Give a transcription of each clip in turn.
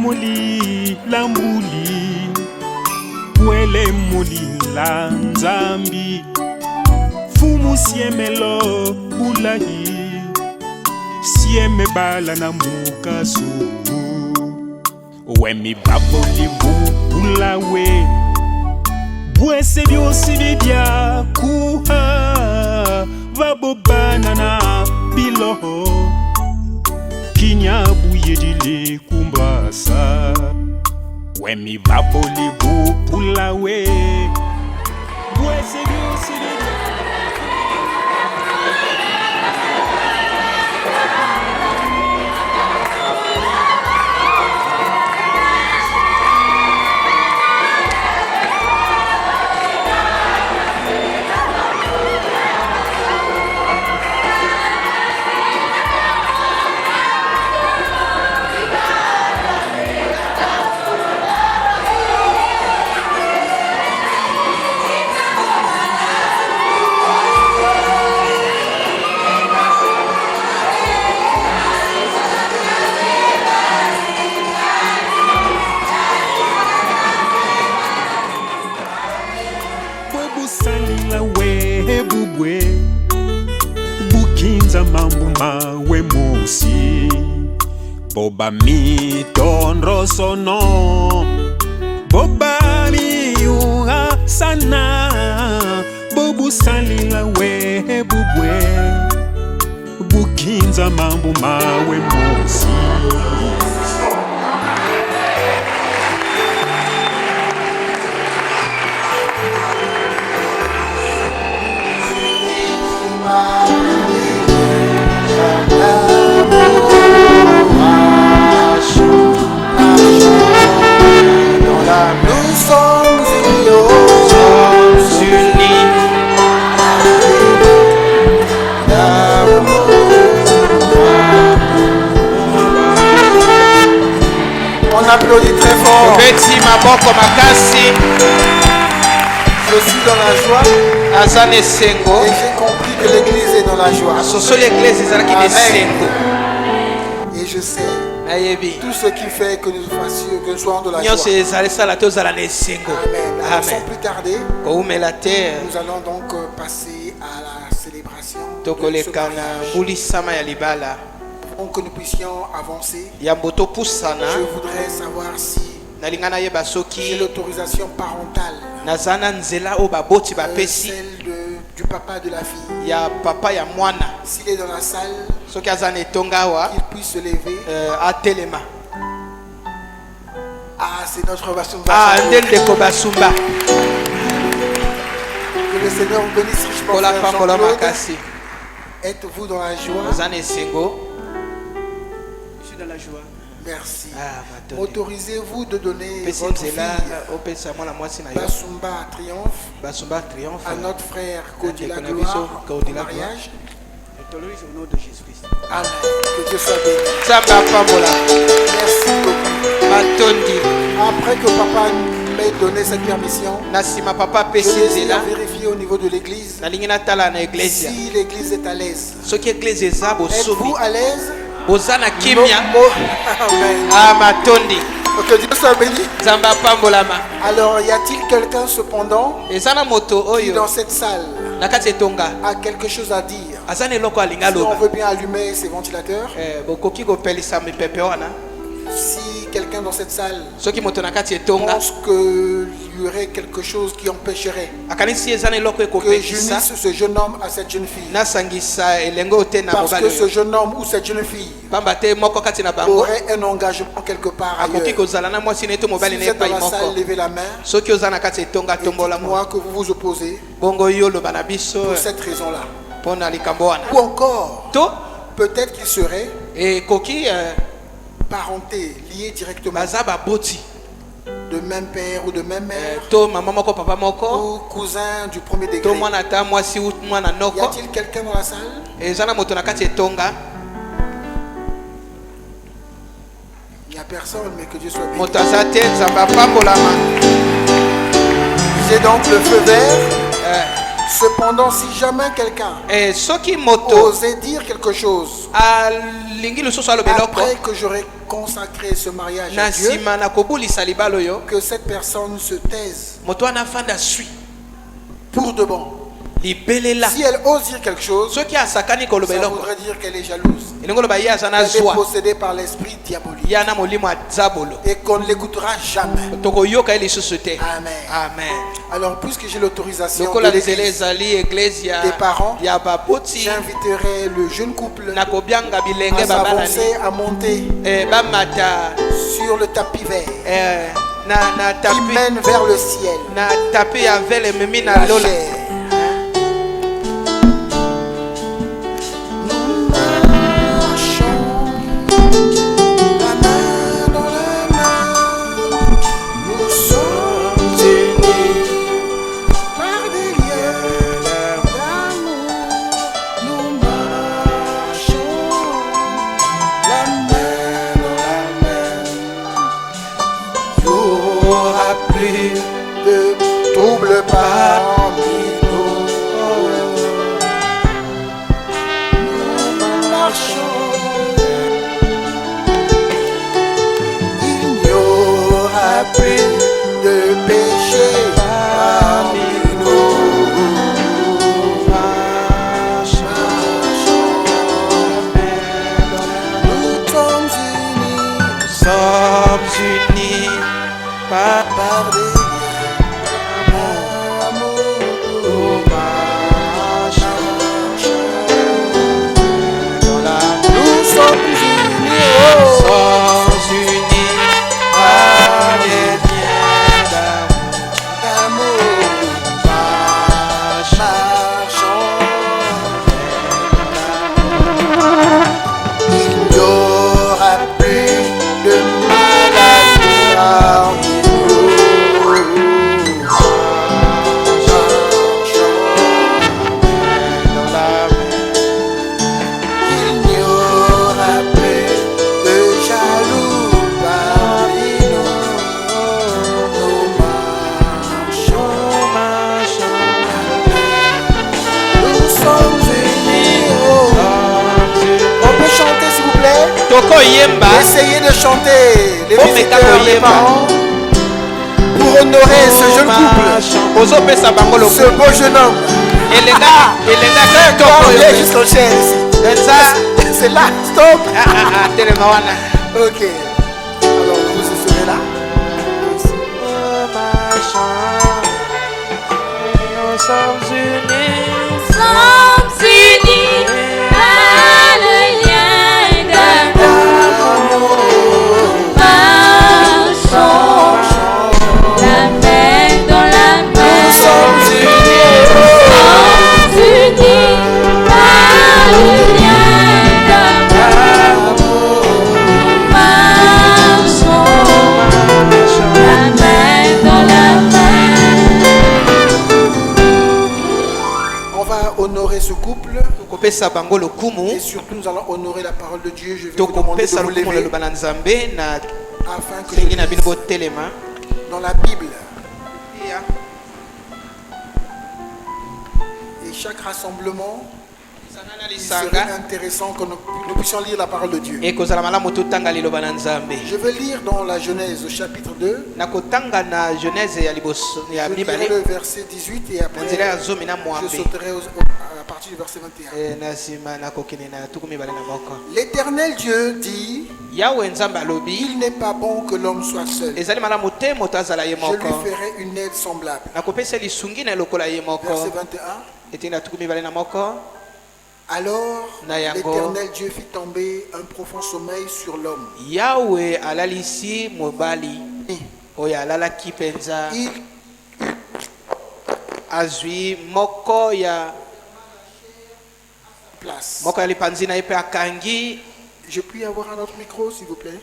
moli la mbuli Pwele moli la nzambi Fumu siemelo bulahi Sieme bala na muka subu Wemi baboli bulawe Bwese byosi bibya kuha Vabobana na biloho Kinyabu yedile kumbasa Wemi baboli bulawe Bwese byosi bibya Bukinza mambu mawe musi Boba mi tondro sono Boba mi yuha sana Bobu salila we bubwe Bukinza mambu mawe musi On applaudit très fort. Petit Maboko Makasi. Je suis dans la joie. Azane Sengo. Et j'ai compris que l'église est dans la joie. Amen. Et je sais tout ce qui fait que nous fassions, que nous soyons dans la joie. Amen. Amen. Sans plus tarder, Nous nous allons donc passer à la célébration de ce mariage. Pour que nous puissions avancer, je voudrais savoir si j'ai l'autorisation parentale, celle du papa de la fille. S'il est dans la salle, qu'il puisse se lever. Ah, c'est notre Basumba. Que le Seigneur vous bénisse richement. Êtes-vous dans la joie? Dans la joie. Merci. Autorisez-vous de donner votre fille Basumba Triomphe à notre frère Kodila Gloire au mariage. Je t'autorise au nom de Jésus-Christ. Amen. Que Dieu soit béni. Merci beaucoup. Après que papa m'ait donné cette permission, je vais vérifier au niveau de l'église si l'église est à l'aise. Êtes-vous à l'aise? Bozana kimia. Amen. Que Dieu soit béni. Alors, y a-t-il quelqu'un cependant qui dans cette salle a quelque chose à dire? Si on veut bien allumer ces ventilateurs. Si quelqu'un dans cette salle pense qu'il y aurait quelque chose qui empêcherait que j'unisse ce jeune homme à cette jeune fille, parce que ce jeune homme ou cette jeune fille aurait un engagement quelque part ailleurs. Si vous êtes dans la salle, levez la main et dites-moi que vous vous opposez pour cette raison-là. Ou encore, peut-être qu'il serait parenté, lié directement de même père ou de même mère, ou cousin du premier degré. Y a-t-il quelqu'un dans la salle? Il n'y a personne, mais que Dieu soit béni. J'ai donc le feu vert Cependant, si jamais quelqu'un osait dire quelque chose après que j'aurais consacré ce mariage à Dieu, que cette personne se taise pour de bon. Si elle ose dire quelque chose, ça voudrait dire qu'elle est jalouse. Elle est possédée par l'esprit diabolique. Et qu'on ne l'écoutera jamais. Amen. Amen. Alors, puisque j'ai l'autorisation de l'église, des parents, j'inviterai le jeune couple à s'avancer, à monter sur le tapis vert qui mène vers le ciel. La chair. Essayez de chanter les visiteurs, les parents, pour honorer ce jeune couple, ce beau jeune homme. Il est jusqu'au chien ici. C'est là, stop. Ok. Alors vous serez là. Nous sommes unis par le lien d'amour. Marchons la main dans la main. Nous sommes unis par le lien d'amour. Marchons la main dans la main. On va honorer ce couple. Et surtout nous allons honorer la parole de Dieu. Je vais vous demander de vous lever afin que je lise dans la Bible. Et chaque rassemblement, il serait intéressant que nous puissions lire la parole de Dieu. Je vais lire dans la Genèse au chapitre 2. Je lirai le verset 18 et après je sauterai à partir du verset 21. L'Éternel Dieu dit: il n'est pas bon que l'homme soit seul. Je lui ferai une aide semblable. Verset 21. Alors l'Éternel Dieu fit tomber un profond sommeil sur l'homme. Place. Je puis avoir un autre micro, s'il vous plaît?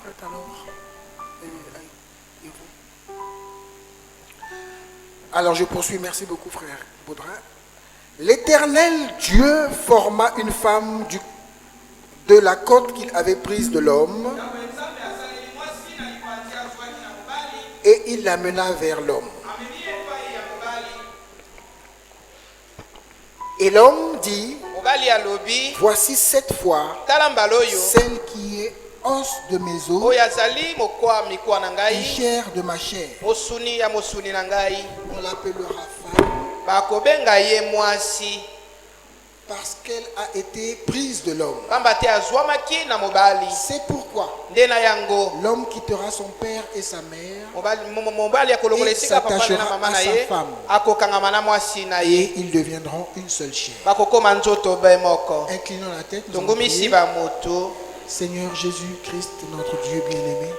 Prête alors. Et vous? Alors je poursuis. Merci beaucoup, frère Baudrin. L'Éternel Dieu forma une femme de la côte qu'il avait prise de l'homme et il l'amena vers l'homme. Et l'homme dit, voici cette fois celle qui est os de mes os et chair de ma chair. On l'appellera femme parce qu'elle a été prise de l'homme. C'est pourquoi l'homme quittera son père et sa mère et s'attachera à sa femme et ils deviendront une seule chair. Inclinons la tête, nous allons prier. Seigneur Jésus-Christ, notre Dieu bien-aimé,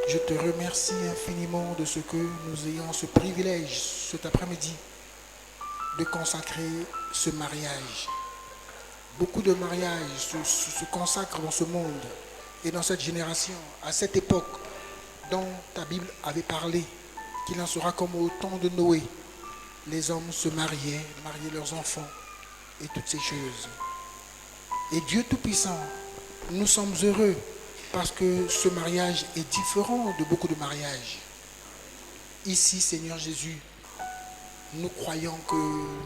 je te remercie infiniment de ce que nous ayons ce privilège cet après-midi de consacrer ce mariage. Beaucoup de mariages se consacrent dans ce monde et dans cette génération, à cette époque dont ta Bible avait parlé, qu'il en sera comme au temps de Noé. Les hommes se mariaient leurs enfants et toutes ces choses. Et Dieu Tout-Puissant, nous sommes heureux parce que ce mariage est différent de beaucoup de mariages. Ici, Seigneur Jésus, nous croyons que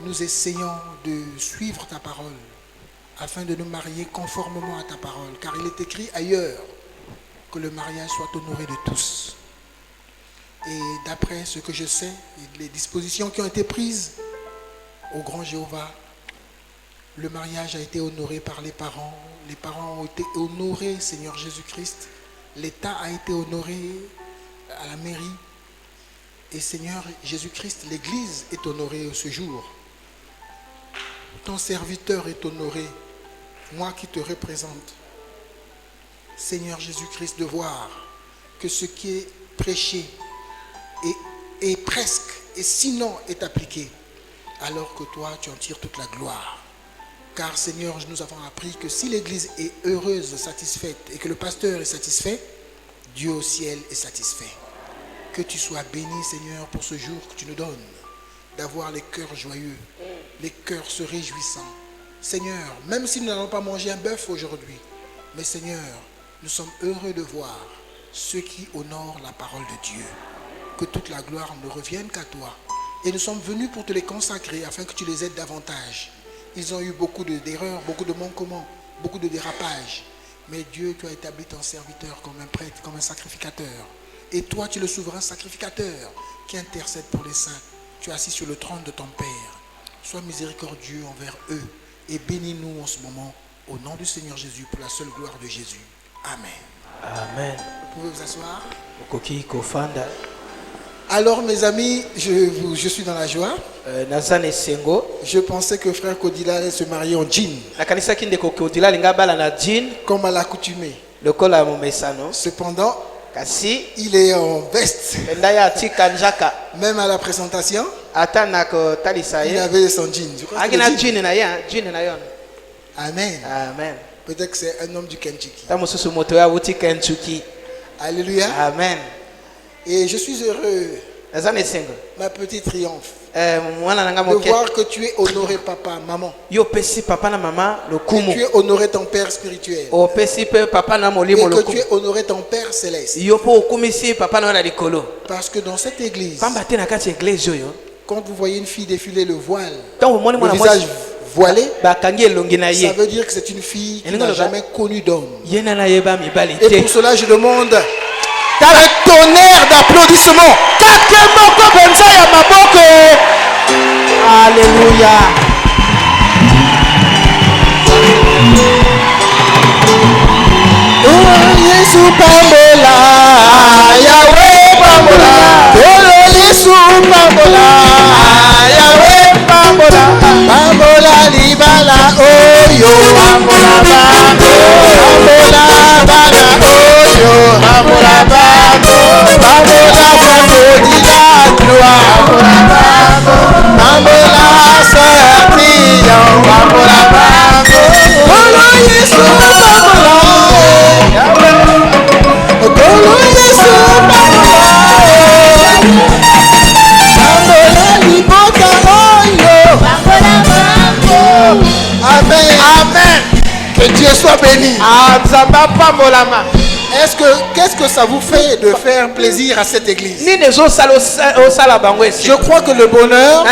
nous essayons de suivre ta parole afin de nous marier conformément à ta parole. Car il est écrit ailleurs que le mariage soit honoré de tous. Et d'après ce que je sais, les dispositions qui ont été prises au grand Jéhovah, le mariage a été honoré par les parents. Les parents ont été honorés, Seigneur Jésus-Christ. L'État a été honoré à la mairie. Et Seigneur Jésus-Christ, l'Église est honorée ce jour. Ton serviteur est honoré, moi qui te représente. Seigneur Jésus-Christ, de voir que ce qui est prêché est presque, et sinon est appliqué, alors que toi, tu en tires toute la gloire. Car Seigneur, nous avons appris que si l'Église est heureuse, satisfaite, et que le pasteur est satisfait, Dieu au ciel est satisfait. Que tu sois béni, Seigneur, pour ce jour que tu nous donnes, d'avoir les cœurs joyeux, les cœurs se réjouissant. Seigneur, même si nous n'allons pas manger un bœuf aujourd'hui, mais Seigneur, nous sommes heureux de voir ceux qui honorent la parole de Dieu. Que toute la gloire ne revienne qu'à toi. Et nous sommes venus pour te les consacrer afin que tu les aides davantage. Ils ont eu beaucoup d'erreurs, beaucoup de manquements, beaucoup de dérapages. Mais Dieu, tu as établi ton serviteur comme un prêtre, comme un sacrificateur. Et toi, tu es le souverain sacrificateur qui intercède pour les saints. Tu es assis sur le trône de ton Père. Sois miséricordieux envers eux et bénis-nous en ce moment au nom du Seigneur Jésus pour la seule gloire de Jésus. Amen. Amen. Vous pouvez vous asseoir. Alors mes amis, je suis dans la joie. Je pensais que frère Kodila allait se marier en jean. Comme à l'accoutumée. Cependant, il est en veste. Même à la présentation, il avait son jean. Je crois que Amen. Amen. Peut-être que c'est un homme du Kentucky. Alléluia. Amen. Et je suis heureux, ma petite triomphe, de voir que tu es honoré papa, maman. Et que tu es honoré ton père spirituel. Et que tu es honoré ton père céleste. Parce que dans cette église, quand vous voyez une fille défiler le voile, le visage voilé, ça veut dire que c'est une fille qui n'a jamais connu d'homme. Et pour cela je demande un tonnerre d'applaudissements. Alléluia. Yesu pambola, Yahweh pambola, Yesu pambola, Yahweh pambola, pambola libala oyo, pambola bango, pambola bala oyo, pambola bango, pambola bango dila gloire, pambola sertillon, pambola bango, pambola Yesu pambola. Amen. Amen. Que Dieu soit béni. Qu'est-ce que ça vous fait de faire plaisir à cette église? Je crois que le bonheur,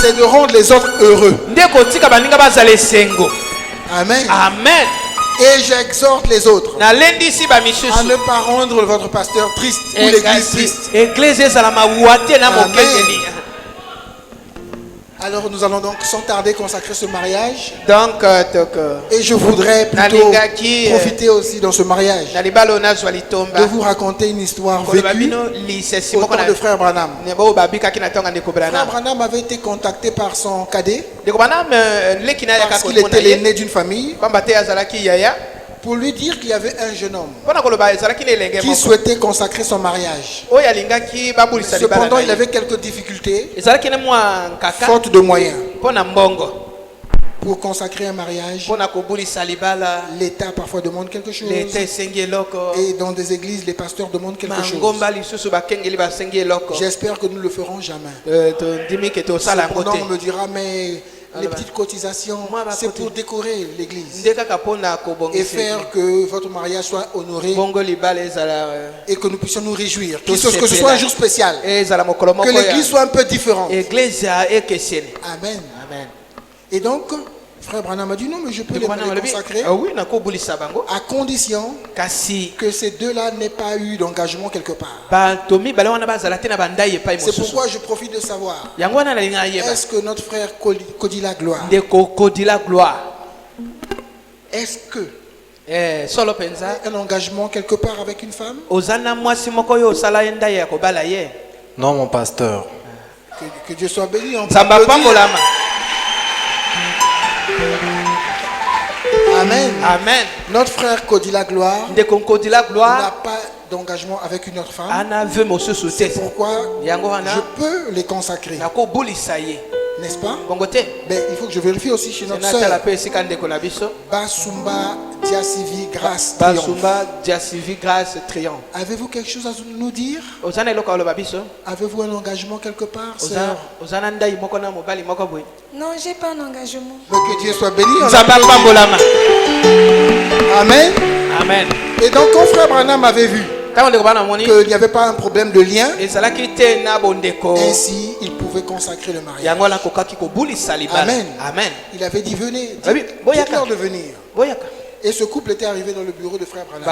c'est de rendre les autres heureux. Amen. Amen. Et j'exhorte les autres à ne pas rendre votre pasteur triste ou l'église triste. Amen. Alors nous allons donc sans tarder consacrer ce mariage. Et je voudrais plutôt profiter aussi dans ce mariage de vous raconter une histoire vécue au temps de frère Branham. Frère Branham avait été contacté par son cadet parce qu'il était l'aîné d'une famille, pour lui dire qu'il y avait un jeune homme qui souhaitait consacrer son mariage. Cependant, il avait quelques difficultés, faute de moyens. Pour consacrer un mariage, l'État parfois demande quelque chose. Et dans des églises, les pasteurs demandent quelque chose. J'espère que nous ne le ferons jamais. Cependant, on me dira, mais les petites cotisations, c'est pour décorer l'église et faire que votre mariage soit honoré et que nous puissions nous réjouir. Que ce soit un jour spécial. Que l'église soit un peu différente. Amen. Et donc, frère Branham m'a dit non, mais je peux les consacrer à condition que ces deux-là n'aient pas eu d'engagement quelque part. C'est pourquoi je profite de savoir, est-ce que notre frère Kodila Gloire, est-ce que un engagement quelque part avec une femme? Non, mon pasteur. Que Dieu soit béni. Amen. Amen. Notre frère Kodila Gloire n'a pas d'engagement avec une autre femme. C'est pourquoi je peux les consacrer. N'est-ce pas? Mais il faut que je vérifie aussi chez notre sœur. Basumba Diasivi Grâce Triomphe. Avez-vous quelque chose à nous dire? Avez-vous un engagement quelque part, sœur? Non, j'ai pas un engagement. Mais que Dieu soit béni. Amen. Amen. Et donc, quand frère Branham avait vu qu'il n'y avait pas un problème de lien, ainsi il pouvait consacrer le mariage. Amen. Amen. Il avait dit venez, dites-leur de venir. Et ce couple était arrivé dans le bureau de frère Branham.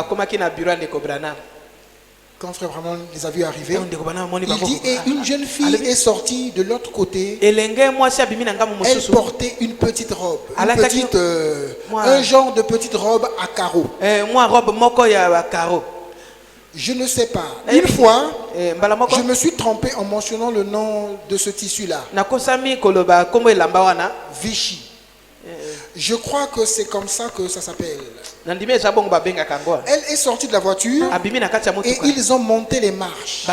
Quand frère Branham les a vus arriver, il dit, et une jeune fille est sortie de l'autre côté. Elle portait une petite robe, un genre de petite robe à carreaux. Je ne sais pas. Une fois, je me suis trompé en mentionnant le nom de ce tissu-là. Vichy. Je crois que c'est comme ça que ça s'appelle. Elle est sortie de la voiture et ils ont monté les marches.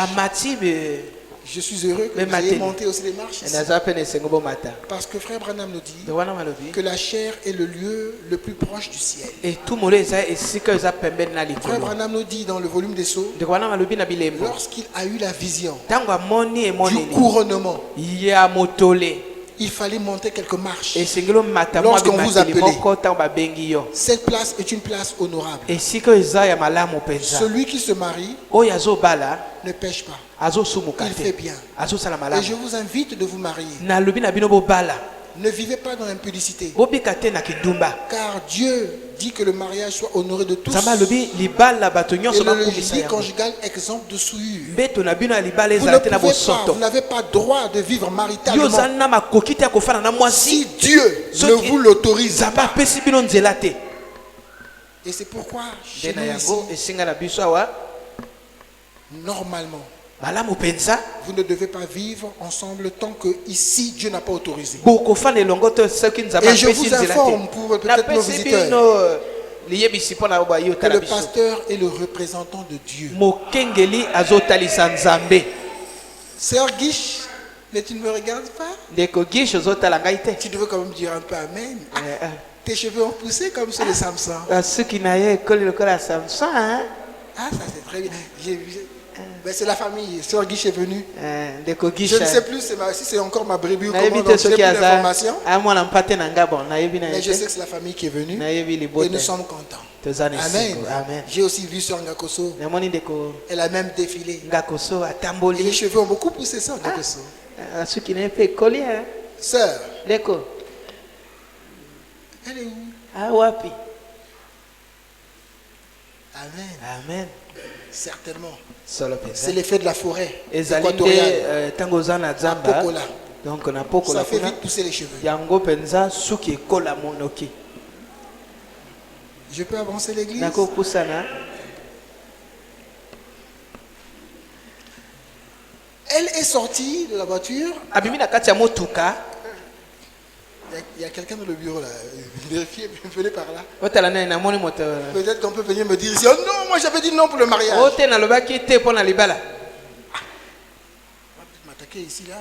Je suis heureux que vous ayez monté aussi les marches ici. Parce que frère Branham nous dit que la chair est le lieu le plus proche du ciel. Frère Branham nous dit dans le volume des Sceaux, lorsqu'il a eu la vision du couronnement, il fallait monter quelques marches. Lorsqu'on vous appelait, cette place est une place honorable. Celui qui se marie ne pêche pas. Il fait bien. Et je vous invite de vous marier. Ne vivez pas dans l'impudicité. Car Dieu dit que le mariage soit honoré de tous. Et le lit conjugal exemple de souillure. Vous n'avez pas droit de vivre maritalement si Dieu ne vous l'autorise pas. Et c'est pourquoi chez nous ici, normalement, vous ne devez pas vivre ensemble tant que ici Dieu n'a pas autorisé. Et je vous informe pour peut-être nos visiteurs que le pasteur est le représentant de Dieu. Sœur Guiche, mais tu ne me regardes pas? Tu devais quand même dire un peu amen. Tes cheveux ont poussé comme ceux de Samson. Ah, ça c'est très bien. Ben, c'est la famille. Sœur Guiche est venue. Je Je ne sais plus si c'est encore ma brebis ou comment. Donc, je n'ai plus d'informations. Mais je sais que c'est la famille qui est venue. Et nous sommes contents. Amen. J'ai aussi vu Sœur Ngakoso. Elle a même défilé. Et les cheveux ont beaucoup poussé, Sœur Ngakoso. Sœur. Elle est où? Amen. Certainement. C'est l'effet de la forêt équatoriale. Ça fait vite pousser les cheveux. Je peux avancer l'église? Elle est sortie de la voiture. Il y a quelqu'un dans le bureau là. Vérifiez, venez par là. Peut-être qu'on peut venir me dire ici, oh non, moi j'avais dit non pour le mariage. M'attaquer ici là.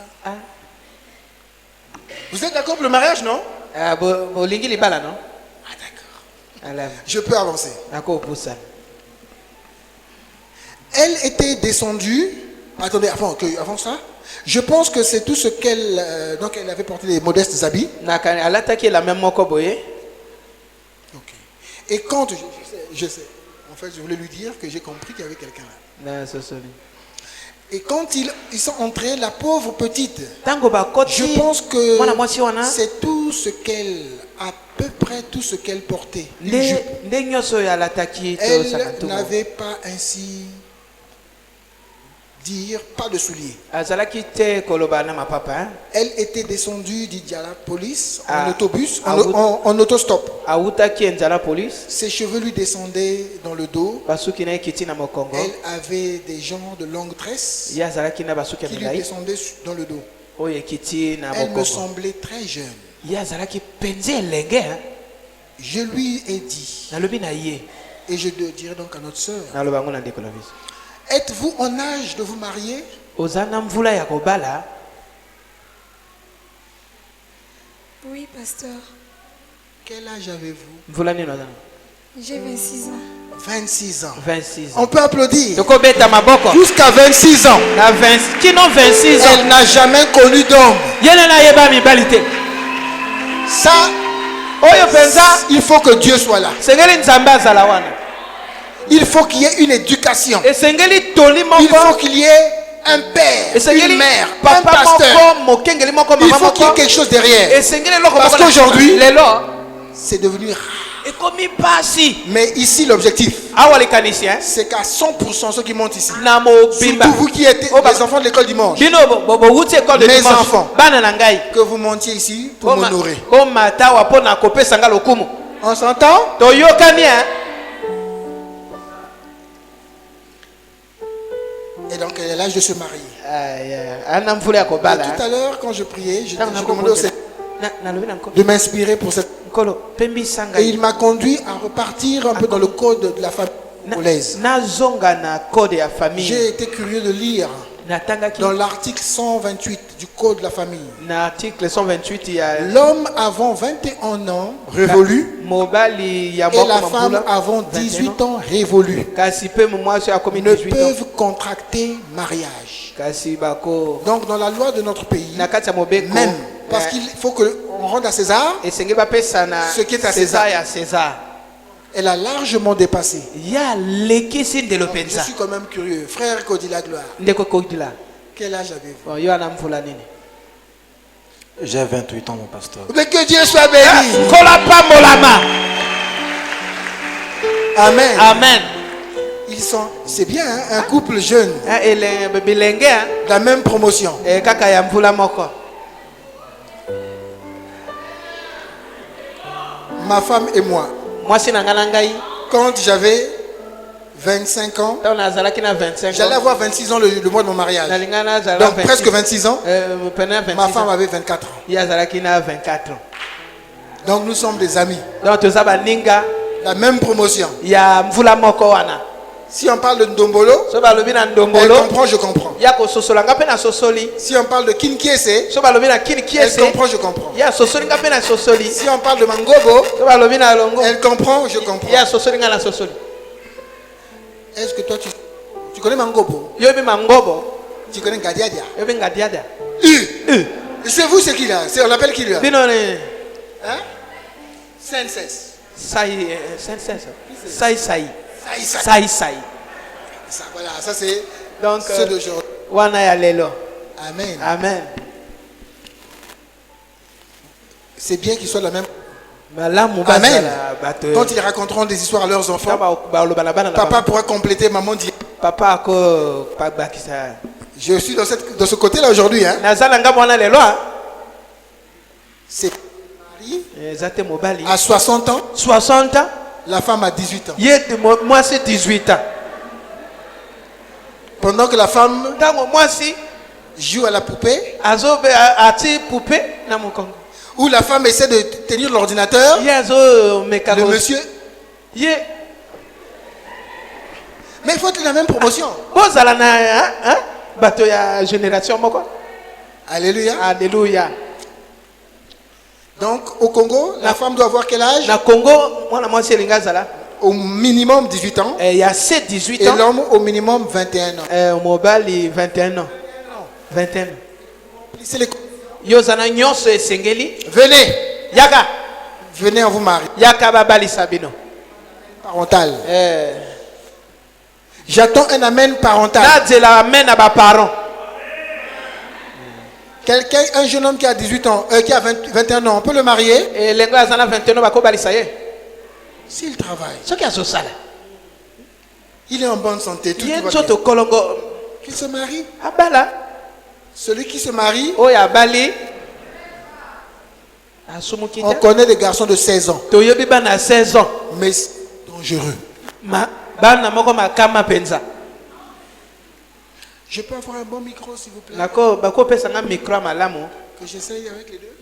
Vous êtes d'accord pour le mariage, non? D'accord. Je peux avancer. Elle était descendue. Attendez, avant ça, je pense que c'est tout ce qu'elle... donc elle avait porté des modestes habits. Ok. Et quand... Je sais. En fait, je voulais lui dire que j'ai compris qu'il y avait quelqu'un là. Et quand ils sont entrés, la pauvre petite, je pense que c'est tout ce qu'elle... à peu près tout ce qu'elle portait. Elle n'avait pas ainsi... dire pas de souliers. Elle était descendue d'Indianapolis en autobus, en autostop. Ses cheveux lui descendaient dans le dos. Elle avait des gens de longue tresse qui lui descendaient dans le dos. Elle me semblait très jeune. Je lui ai dit, et je dirais donc à notre sœur, êtes-vous en âge de vous marier? Oui, pasteur. Quel âge avez-vous? J'ai 26 ans. 26 ans. 26 ans. On peut applaudir. Jusqu'à 26 ans. Elle n'a jamais connu d'homme. Ça, il faut que Dieu soit là. Il faut qu'il y ait une éducation. Il faut qu'il y ait un père, une mère, un pasteur. Il faut qu'il y ait quelque chose derrière. Parce qu'aujourd'hui, c'est devenu rare. Mais ici, l'objectif, c'est qu'à 100% ceux qui montent ici, surtout vous qui êtes les enfants de l'école dimanche, mes enfants, que vous montiez ici pour m'honorer. On s'entend? Et donc, elle est l'âge de se marier. Et tout à l'heure, quand je priais, je demandais au Seigneur de m'inspirer pour cette... Et il m'a conduit à repartir un peu dans le code de la famille congolaise. J'ai été curieux de lire dans l'article 128 du code de la famille. L'homme avant 21 ans révolu et la femme avant 18 ans révolue ne peuvent contracter mariage. Donc dans la loi de notre pays, même parce qu'il faut qu'on rende à César ce qui est à César. Elle a largement dépassé. Je suis quand même curieux. Frère Kodila Gloire. Quel âge avez-vous? J'ai 28 ans, mon pasteur. Mais que Dieu soit béni. Amen. Amen. Ils sont, c'est bien, hein, un couple jeune. La même promotion. Ma femme et moi. Quand j'avais 25 ans, j'allais avoir 26 ans le mois de mon mariage. Donc presque 26 ans. Ma femme avait 24 ans. Donc nous sommes des amis. La même promotion. Si on parle de Ndombolo, elle comprend, je comprends. Si on parle de Kinkiese, elle comprend, je comprends. Si on parle de Mangobo, elle comprend, je comprends. Est-ce que toi Tu connais Mangobo? Yobi Mangobo. Tu connais Ngadiadia? Yobi Ngadiadia. C'est vous, c'est qui là? On l'appelle qui là? Binone. Hein? Senses. Sai. Sai. Ça, voilà, ça c'est donc ceux d'aujourd'hui. Wana ya lelo. Amen. Amen. C'est bien qu'ils soient la même. Amen. Quand ils raconteront des histoires à leurs enfants, papa pourra compléter, maman dit. Papa je suis dans ce côté-là aujourd'hui. Hein. C'est Marie à 60 ans. 60 ans. La femme a 18 ans. Moi c'est 18 ans. Pendant que la femme joue à la poupée. Où la femme essaie de tenir l'ordinateur. Le monsieur. Mais il faut être la même promotion. Alléluia. Alléluia. Donc au Congo, la femme doit avoir quel âge? Au minimum 18 ans. Il y a 18 ans. Et l'homme au minimum 21 ans. Mobile 21 ans. 21 ans. C'est les... Venez. Yaka. Venez, on vous marie. Yaka babali sabino. Parental. J'attends un amen parental. Amen à mes parents. Quelqu'un, un jeune homme qui a 18 ans, qui a 21 ans, on peut le marier? Et les gars, 21 ans, s'il travaille. Ce qui a ce salaire. Il est en bonne santé. Tout va bien. Qu'il se marie. Celui qui se marie. On connaît des garçons de 16 ans. Mais dangereux. Je peux avoir un bon micro s'il vous plaît? Que j'essaye avec les deux.